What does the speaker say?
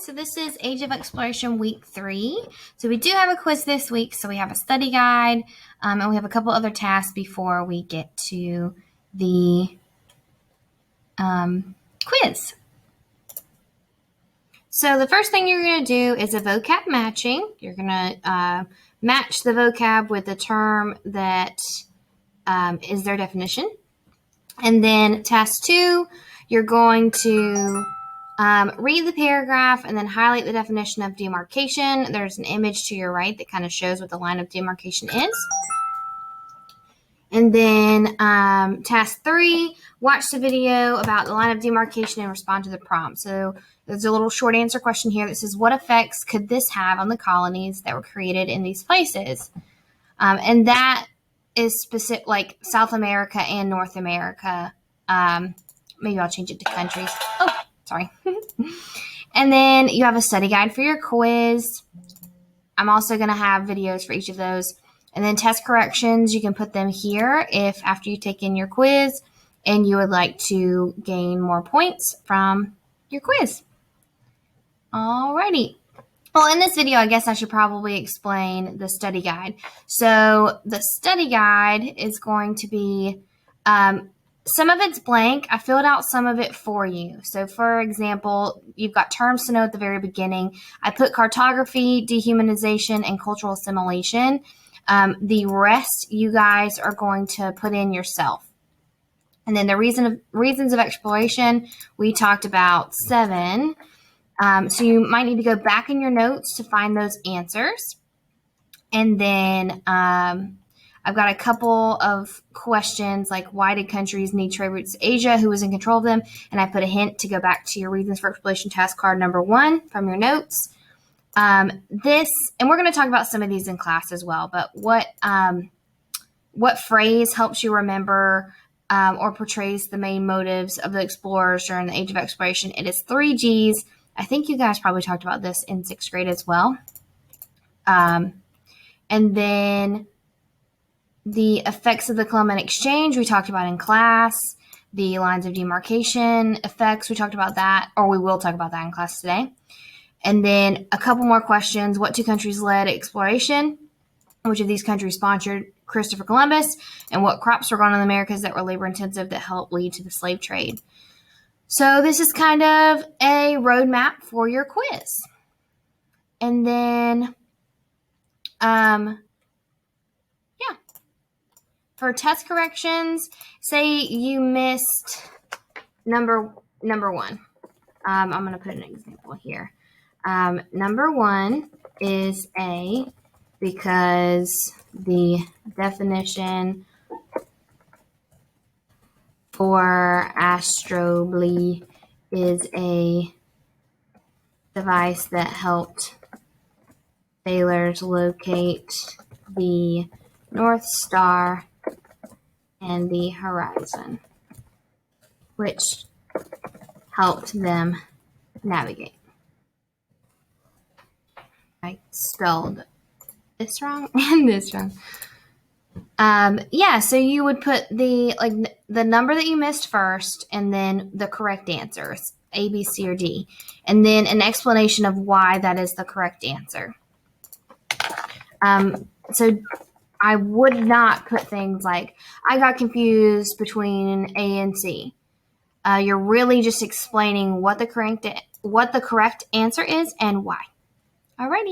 So this is Age of Exploration week 3. So we do have a quiz this week. So we have a study guide, and we have a couple other tasks before we get to the quiz. So the first thing you're going to do is a vocab matching. You're going to match the vocab with the term that is their definition. And then task 2, you're going to read the paragraph and then highlight the definition of demarcation. There's an image to your right that kind of shows what the line of demarcation is. And then task 3, watch the video about the line of demarcation and respond to the prompt. So there's a little short answer question here that says, what effects could this have on the colonies that were created in these places? And that is specific, like South America and North America. Maybe I'll change it to countries. Oh, sorry. And then you have a study guide for your quiz. I'm also going to have videos for each of those. And then test corrections, you can put them here if after you take in your quiz and you would like to gain more points from your quiz. Alrighty. Well, in this video, I guess I should probably explain the study guide. So the study guide is going to be, some of it's blank. I filled out some of it for you. So for example, you've got terms to know at the very beginning. I put cartography, dehumanization, and cultural assimilation. The rest you guys are going to put in yourself. And then the reasons of exploration, we talked about 7. So you might need to go back in your notes to find those answers. And then I've got a couple of questions like, why did countries need trade routes to Asia? Who was in control of them? And I put a hint to go back to your reasons for exploration task card number 1 from your notes. And we're going to talk about some of these in class as well, but what phrase helps you remember or portrays the main motives of the explorers during the Age of Exploration? It is 3 Gs. I think you guys probably talked about this in 6th grade as well. And then the effects of the Columbian Exchange we talked about in class. The lines of demarcation effects, we talked about that, or we will talk about that in class today. And then a couple more questions. What 2 countries led exploration? Which of these countries sponsored Christopher Columbus? And what crops were grown in the Americas that were labor intensive that helped lead to the slave trade? So this is kind of a roadmap for your quiz. And then, for test corrections, say you missed number 1. I'm going to put an example here. Number 1 is A because the definition for astrolabe is a device that helped sailors locate the North Star and the horizon, which helped them navigate. I spelled this wrong and this wrong. So you would put the number that you missed first and then the correct answers, A, B, C, or D, and then an explanation of why that is the correct answer. So I would not put things like, I got confused between A and C. You're really just explaining what the correct answer is and why. Alrighty.